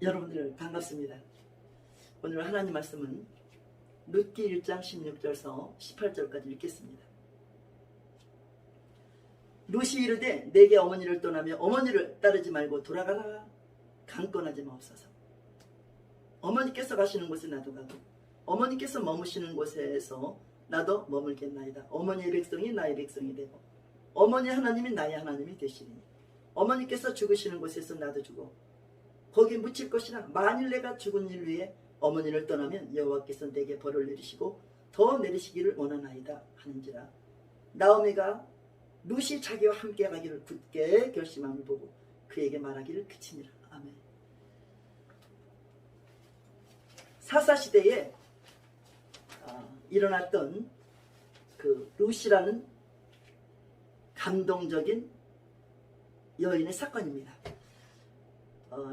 여러분들 반갑습니다. 오늘 하나님 말씀은 룻기 1장 16절서 18절까지 읽겠습니다. 룻이 이르되 내게 어머니를 떠나며 어머니를 따르지 말고 돌아가라. 강권하지 마옵소서. 어머니께서 가시는 곳에 나도 가고 어머니께서 머무시는 곳에서 나도 머물겠나이다. 어머니의 백성이 나의 백성이 되고 어머니 하나님이 나의 하나님이 되시리니 어머니께서 죽으시는 곳에서 나도 죽어 거기 묻힐 것이라. 만일 내가 죽은 일 위에 어머니를 떠나면 여호와께서 내게 벌을 내리시고 더 내리시기를 원하나이다 하는지라. 나오미가 룻이 자기와 함께 가기를 굳게 결심함을 보고 그에게 말하기를 그치니라. 아멘. 사사시대에 일어났던 그 룻이라는 감동적인 여인의 사건입니다.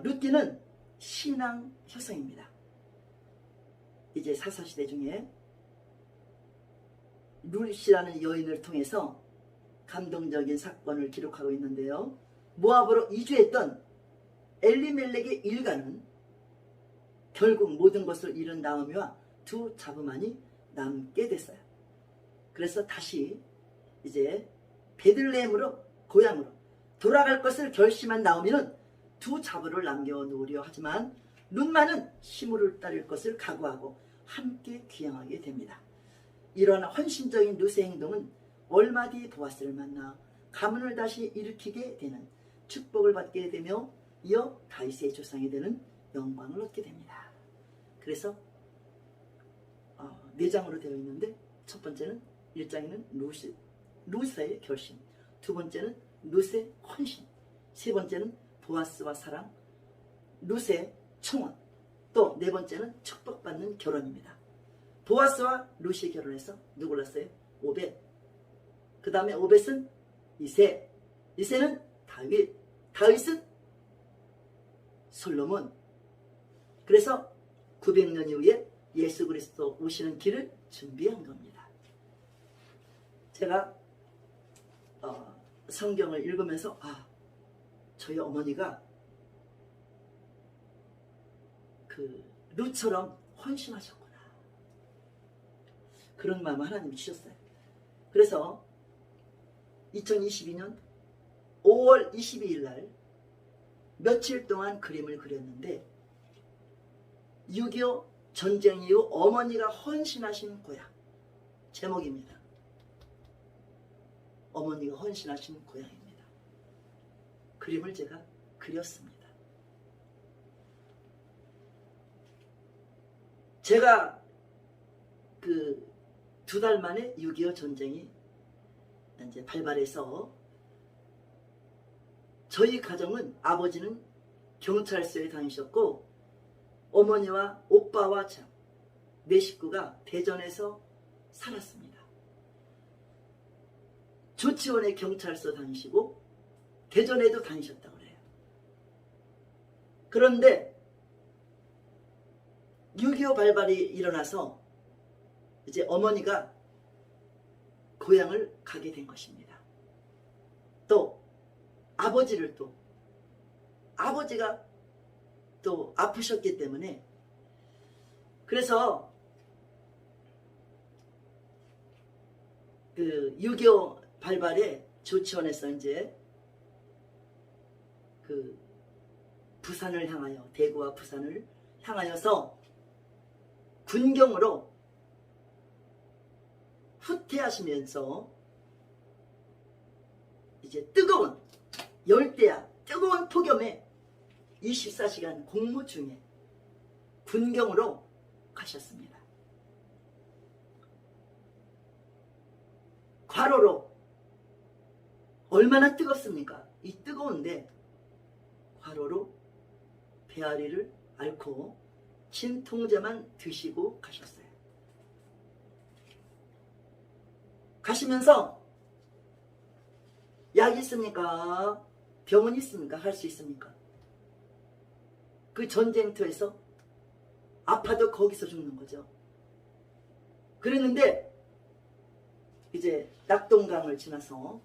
룻기는 신앙 혈성입니다. 이제 사사시대 중에 룻이라는 여인을 통해서 감동적인 사건을 기록하고 있는데요. 모압으로 이주했던 엘리멜렉의 일가는 결국 모든 것을 잃은 나오미와 두 자부만이 남게 됐어요. 그래서 다시 이제 베들레헴으로 고향으로 돌아갈 것을 결심한 나오미는 두 자부를 남겨놓으려 하지만 룻만은 시므를 따를 것을 각오하고 함께 귀향하게 됩니다. 이러한 헌신적인 룻의 행동은 얼마 뒤 보아스를 만나 가문을 다시 일으키게 되는 축복을 받게 되며 이어 다윗의 조상이 되는 영광을 얻게 됩니다. 그래서 4장으로 되어 있는데 첫 번째는 1장에는 룻의 결심, 두 번째는 룻의 헌신, 세 번째는 보아스와 사랑, 룻의 청혼, 또 네 번째는 축복받는 결혼입니다. 보아스와 룻이 결혼해서 누굴 낳았어요? 오벳. 그 다음에 오벳은 이세, 이세는 다윗, 다윗은 솔로몬. 그래서 900년 이후에 예수 그리스도 오시는 길을 준비한 겁니다. 제가 성경을 읽으면서 저희 어머니가 그 룻처럼 헌신하셨구나, 그런 마음을 하나님이 주셨어요. 그래서 2022년 5월 22일 날 며칠 동안 그림을 그렸는데 6.25 전쟁 이후 어머니가 헌신하신 고향, 제목입니다. 어머니가 헌신하신 고향입니다. 그림을 제가 그렸습니다. 제가 그 2달 만에 6.25 전쟁이 이제 발발해서 저희 가정은 아버지는 경찰서에 다니셨고 어머니와 오빠와 저, 네 식구가 대전에서 살았습니다. 조치원에 경찰서 다니시고 대전에도 다니셨다고 그래요. 그런데 6.25 발발이 일어나서 이제 어머니가 고향을 가게 된 것입니다. 또 아버지를 아버지가 또 아프셨기 때문에, 그래서 그 6.25 발발에 조치원에서 이제 그 부산을 향하여, 대구와 부산을 향하여서 군경으로 후퇴하시면서 이제 뜨거운 열대야, 뜨거운 폭염에 24시간 공무 중에 군경으로 가셨습니다. 과로로 얼마나 뜨겁습니까? 이 뜨거운데 과로로 배앓이를 앓고 진통제만 드시고 가셨어요. 가시면서 약 있습니까? 병원 있습니까? 할 수 있습니까? 그 전쟁터에서 아파도 거기서 죽는 거죠. 그랬는데 이제 낙동강을 지나서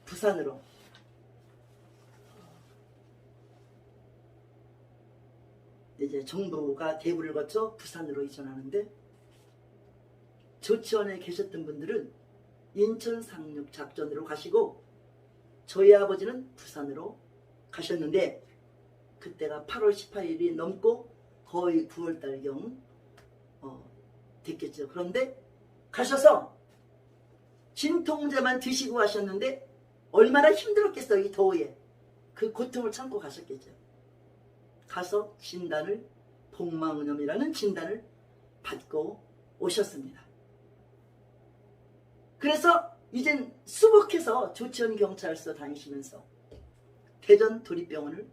부산으로 이제 정부가 대구를 거쳐 부산으로 이전하는데, 조치원에 계셨던 분들은 인천 상륙 작전으로 가시고 저희 아버지는 부산으로 가셨는데, 그때가 8월 18일이 넘고 거의 9월달경 됐겠죠. 그런데 가셔서 진통제만 드시고 가셨는데 얼마나 힘들었겠어요. 이 더위에. 그 고통을 참고 가셨겠죠. 가서 진단을, 복막염이라는 진단을 받고 오셨습니다. 그래서 이젠 수복해서 조치원 경찰서 다니시면서 대전 도립병원을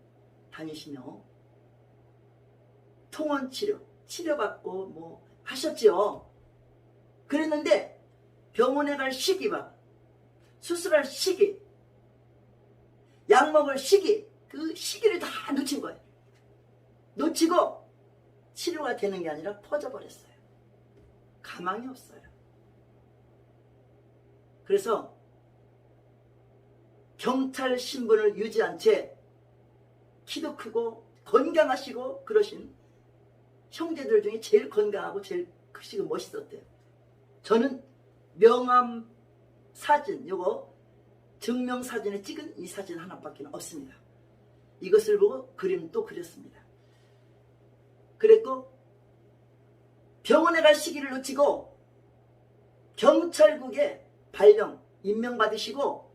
다니시며 통원 치료받고 뭐 하셨지요. 그랬는데 병원에 갈 시기와 수술할 시기, 약 먹을 시기, 그 시기를 다 놓친 거예요. 놓치고 치료가 되는 게 아니라 퍼져버렸어요. 가망이 없어요. 그래서 경찰 신분을 유지한 채 키도 크고 건강하시고 그러신 형제들 중에 제일 건강하고 제일 크시고 멋있었대요. 저는 명함 사진, 요거 증명사진에 찍은 이 사진 하나밖에 없습니다. 이것을 보고 그림도 그렸습니다. 그랬고 병원에 갈 시기를 놓치고 경찰국에 발령, 임명받으시고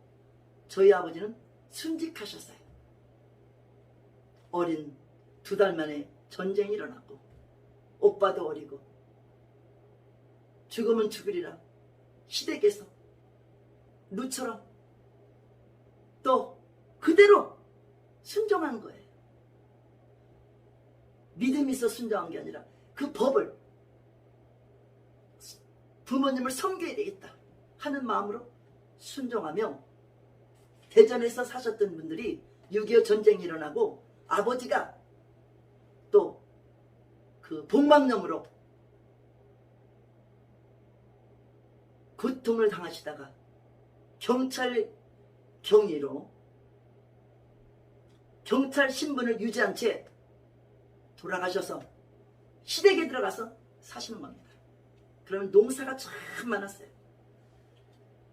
저희 아버지는 순직하셨어요. 어린 2달 만에 전쟁이 일어났고 오빠도 어리고 죽으면 죽으리라 시댁에서 누처럼 또 그대로 순종한 거예요. 믿음이 있어 순종한 게 아니라 그 법을, 부모님을 섬겨야 되겠다 하는 마음으로 순종하며 대전에서 사셨던 분들이 6.25 전쟁이 일어나고 아버지가 또 그 복막염으로 고통을 당하시다가 경찰 경위로 경찰 신분을 유지한 채 돌아가셔서 시댁에 들어가서 사시는 겁니다. 그러면 농사가 참 많았어요.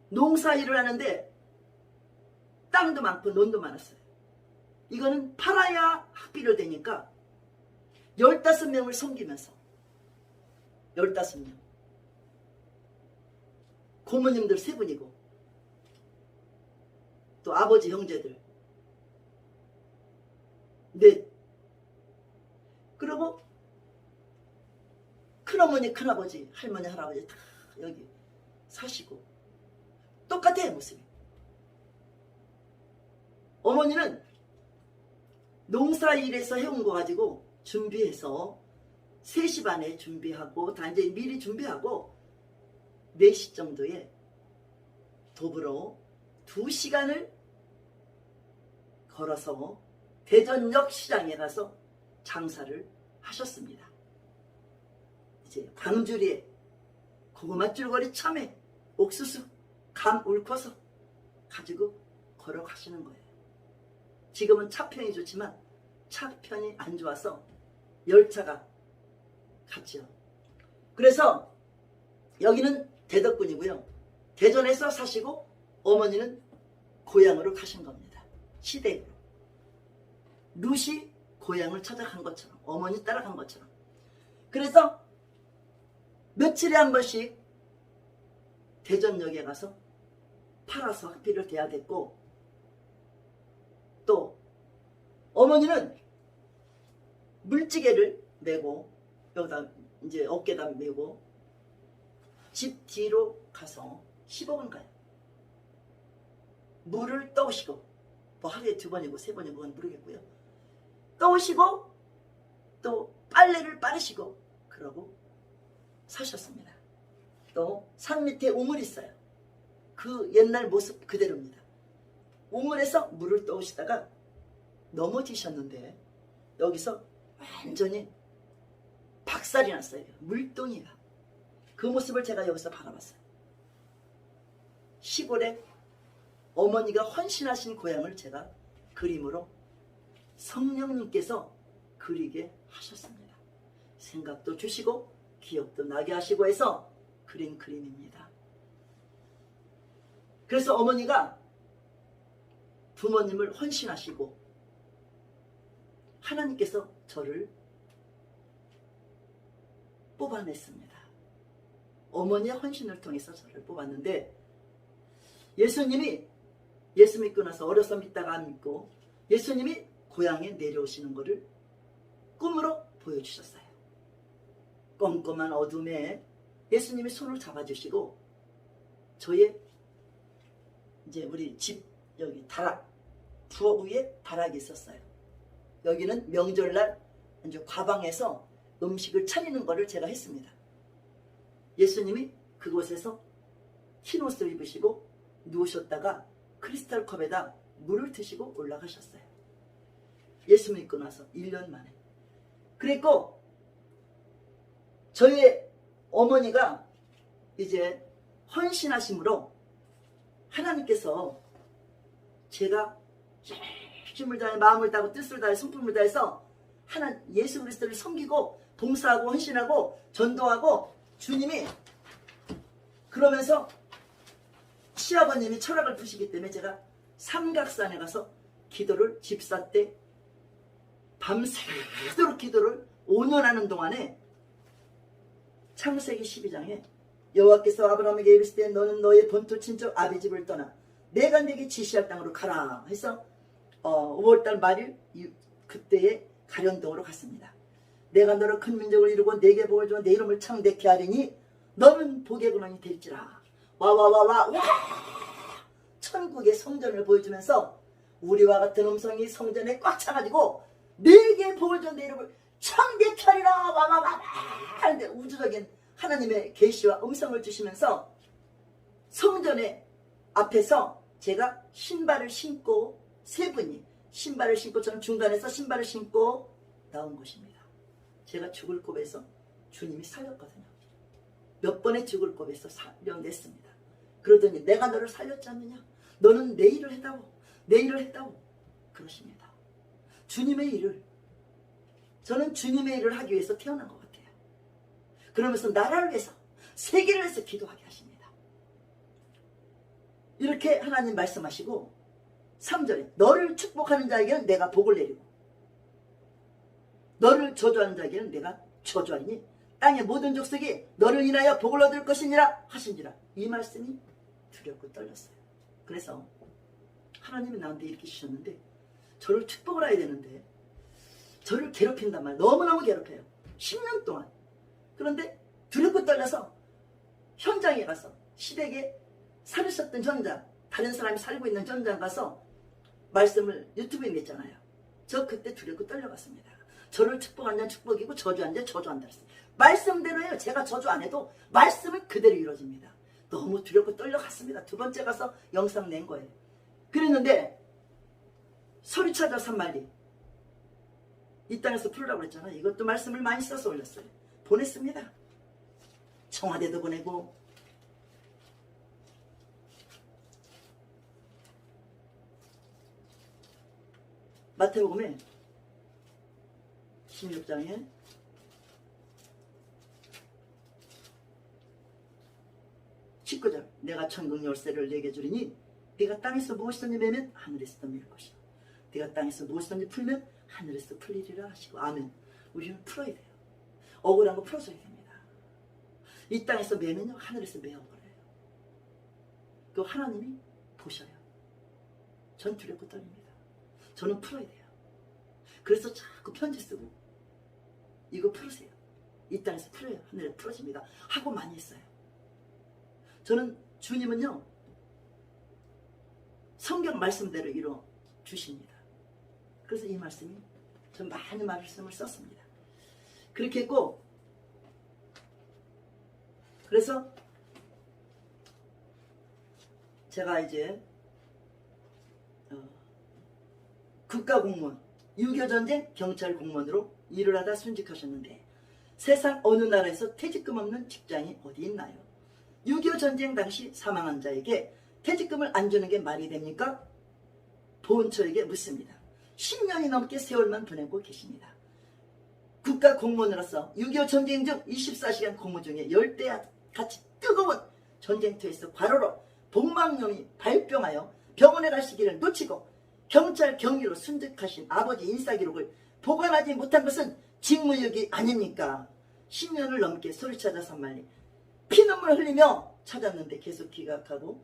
농사 일을 하는데 땅도 많고 논도 많았어요. 이거는 팔아야 학비를 대니까 15명을 섬기면서 15명 고모님들 3분이고 또 아버지 형제들 넷, 그리고 큰어머니 큰아버지 할머니 할아버지 다 여기 사시고 똑같아요. 모습이. 어머니는 농사일에서 해온 거 가지고 준비해서 3시 반에 준비하고 다 이제 미리 준비하고 4시 정도에 도보로 2시간을 걸어서 대전역 시장에 가서 장사를 하셨습니다. 이제 광주리에 고구마 줄거리, 참외, 옥수수, 감 울커서 가지고 걸어가시는 거예요. 지금은 차편이 좋지만 차편이 안 좋아서 열차가 갔죠. 그래서 여기는 대덕군이고요. 대전에서 사시고 어머니는 고향으로 가신 겁니다. 시댁으로. 룻이 고향을 찾아간 것처럼, 어머니 따라간 것처럼. 그래서 며칠에 한 번씩 대전역에 가서 팔아서 학비를 대야 됐고, 또 어머니는 물지개를 메고 여기다 이제 어깨다 메고 집 뒤로 가서 15분 가요. 물을 떠오시고, 뭐 하루에 2번이고 3번이고 그건 모르겠고요. 떠오시고 또 빨래를 빠르시고 그러고 사셨습니다. 또 산 밑에 우물 있어요. 그 옛날 모습 그대로입니다. 우물에서 물을 떠오시다가 넘어지셨는데 여기서 완전히 박살이 났어요. 물동이가. 그 모습을 제가 여기서 바라봤어요. 시골에 어머니가 헌신하신 고향을 제가 그림으로 성령님께서 그리게 하셨습니다. 생각도 주시고 기억도 나게 하시고 해서 그린 그림입니다. 그래서 어머니가 부모님을 헌신하시고 하나님께서 저를 뽑아냈습니다. 어머니의 헌신을 통해서 저를 뽑았는데, 예수님이 예수 믿고 나서 어려서 믿다가 안 믿고 예수님이 고향에 내려오시는 것을 꿈으로 보여주셨어요. 껌껌한 어둠에 예수님이 손을 잡아주시고, 저의 이제 우리 집 여기 다락, 부엌 위에 다락이 있었어요. 여기는 명절날 이제 과방에서 음식을 차리는 것을 제가 했습니다. 예수님이 그곳에서 흰 옷을 입으시고 누우셨다가 크리스탈 컵에다 물을 드시고 올라가셨어요. 예수 믿고 나서 1년 만에. 그리고 저희 어머니가 이제 헌신하심으로 하나님께서 제가 힘을 다해 마음을 다하고 뜻을 다해 성품을 다해서 예수 그리스도를 섬기고 봉사하고 헌신하고 전도하고, 주님이 그러면서 시아버님이 철학을 푸시기 때문에 제가 삼각산에 가서 기도를, 집사 때 밤새도록 기도를 5년 하는 동안에 창세기 12장에 여호와께서 아브라함에게 이르시되 너는 너의 본토 친척 아비 집을 떠나 내가 네게 지시할 땅으로 가라 해서 5월달 말일 그때에 가련동으로 갔습니다. 내가 너를 큰 민족을 이루고 내게 복을 주어 내 이름을 창대케 하리니 너는 복의 근원이 될지라. 와와와와 와! 천국의 성전을 보여주면서 우리와 같은 음성이 성전에 꽉 차가지고 내게 복을 주어 내 이름을 창대케 하리라 와와와 하는데, 우주적인 하나님의 계시와 음성을 주시면서 성전의 앞에서 제가 신발을 신고, 세 분이 신발을 신고, 저는 중간에서 신발을 신고 나온 것입니다. 제가 죽을 곱에서 주님이 살렸거든요. 몇 번의 죽을 곱에서 살려냈습니다. 그러더니 내가 너를 살렸지 않느냐, 너는 내 일을 했다고, 내 일을 했다고 그러십니다. 주님의 일을, 저는 주님의 일을 하기 위해서 태어난 것 같아요. 그러면서 나라를 위해서, 세계를 위해서 기도하게 하십니다. 이렇게 하나님 말씀하시고 3절에 너를 축복하는 자에게는 내가 복을 내리고 너를 저주하는 자에게는 내가 저주하리니 땅의 모든 족속이 너를 인하여 복을 얻을 것이니라 하신지라. 이 말씀이 두렵고 떨렸어요. 그래서 하나님이 나한테 이렇게 주셨는데 저를 축복을 해야 되는데 저를 괴롭힌단 말이에요. 너무너무 괴롭혀요. 10년 동안. 그런데 두렵고 떨려서 현장에 가서, 시댁에 살으셨던 현장, 다른 사람이 살고 있는 현장 가서 말씀을 유튜브에 냈잖아요. 저 그때 두렵고 떨려갔습니다. 저를 축복한 자는 축복이고 저주한 자는 저주한다 그랬어요. 말씀대로예요. 제가 저주 안 해도 말씀은 그대로 이루어집니다. 너무 두렵고 떨려갔습니다. 두 번째 가서 영상 낸 거예요. 그랬는데 서류 찾아 산말리 이 땅에서 풀으라고 그랬잖아요. 이것도 말씀을 많이 써서 올렸어요. 보냈습니다. 청와대도 보내고 마태복음에 16장에 내가 천국 열쇠를 내게 주리니 네가 땅에서 무엇이든지 매면 하늘에서도 밀 것이요 네가 땅에서 무엇이든지 풀면 하늘에서 풀리리라 하시고. 아멘. 우리는 풀어야 돼요. 억울한 거 풀어줘야 됩니다. 이 땅에서 매면요 하늘에서 매어버려요. 그 하나님이 보셔요. 전 두렵고 떨립니다. 저는 풀어야 돼요. 그래서 자꾸 편지 쓰고 이거 풀으세요. 이 땅에서 풀어요. 하늘에 풀어집니다. 하고 많이 했어요. 저는 주님은요 성경 말씀대로 이루어 주십니다. 그래서 이 말씀이 전 많은 말씀을 썼습니다. 그렇게 했고, 그래서 제가 이제 국가공무원, 6.25전쟁 경찰 공무원으로 일을 하다 순직하셨는데 세상 어느 나라에서 퇴직금 없는 직장이 어디 있나요? 6.25전쟁 당시 사망한 자에게 퇴직금을 안 주는 게 말이 됩니까? 보훈처에게 묻습니다. 10년이 넘게 세월만 보내고 계십니다. 국가 공무원으로서 6.25 전쟁 중 24시간 근무 중에 열대야 같이 뜨거운 전쟁터에서 과로로 복막염이 발병하여 병원에 가시기를 놓치고 경찰 경위로 순직하신 아버지 인사기록을 보관하지 못한 것은 직무유기 아닙니까? 10년을 넘게 소리찾아서 말리 피눈물을 흘리며 찾았는데 계속 기각하고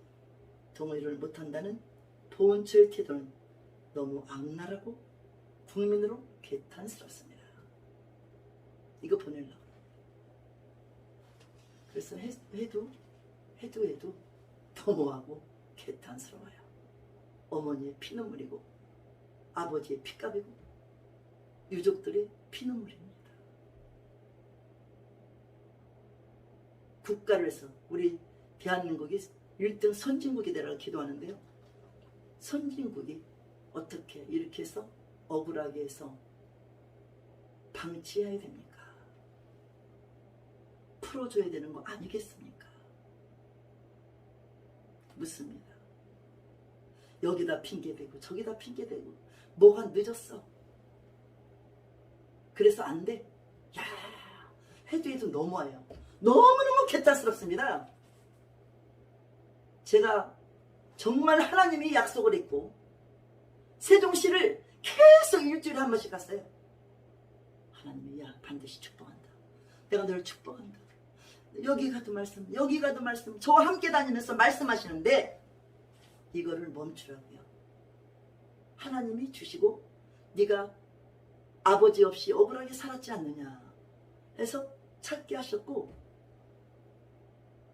동의를 못한다는 보훈처의 태도는 너무 악랄하고 국민으로 개탄스럽습니다. 이거 보내려고. 그래서 해도 너무하고 개탄스러워요. 어머니의 피눈물이고 아버지의 피값이고 유족들의 피눈물입니다. 국가를 위해서 우리 대한민국이 1등 선진국이 되라고 기도하는데요. 선진국이 어떻게 이렇게 해서 억울하게 해서 방치해야 됩니까? 풀어줘야 되는 거 아니겠습니까? 묻습니다. 여기다 핑계대고 저기다 핑계대고 뭐가 늦었어. 그래서 안 돼. 야, 해도 너무해요. 너무너무 개탄스럽습니다. 제가 정말 하나님이 약속을 했고 세종시를 계속 일주일에 한 번씩 갔어요. 하나님이 야 반드시 축복한다. 내가 너를 축복한다. 여기 가도 말씀, 여기 가도 말씀, 저와 함께 다니면서 말씀하시는데 이거를 멈추라고요. 하나님이 주시고 네가 아버지 없이 억울하게 살았지 않느냐 해서 찾게 하셨고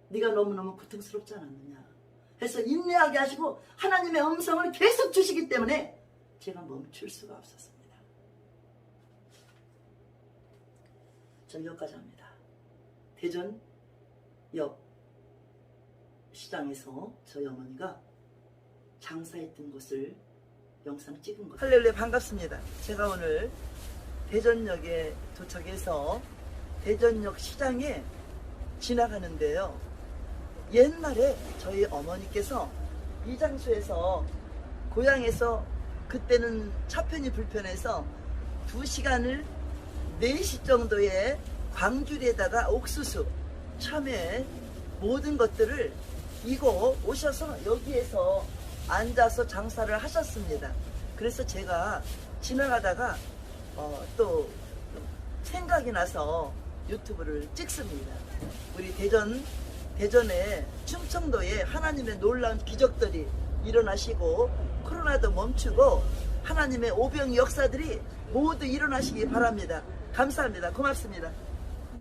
네가 너무너무 고통스럽지 않았느냐 해서 인내하게 하시고 하나님의 음성을 계속 주시기 때문에 제가 멈출 수가 없었습니다. 전 여기까지 합니다. 대전역 시장에서 저희 어머니가 장사했던 곳을 영상 찍은 거. 할렐루야 반갑습니다. 제가 오늘 대전역에 도착해서 대전역 시장에 지나가는데요. 옛날에 저희 어머니께서 이 장소에서 고향에서 그때는 차편이 불편해서 2시간을 4시 정도에 광주리에다가 옥수수, 참외 모든 것들을 이고 오셔서 여기에서 앉아서 장사를 하셨습니다. 그래서 제가 지나가다가 또 생각이 나서 유튜브를 찍습니다. 우리 대전에 충청도에 하나님의 놀라운 기적들이 일어나시고 코로나도 멈추고 하나님의 오병 역사들이 모두 일어나시기 바랍니다. 감사합니다. 고맙습니다.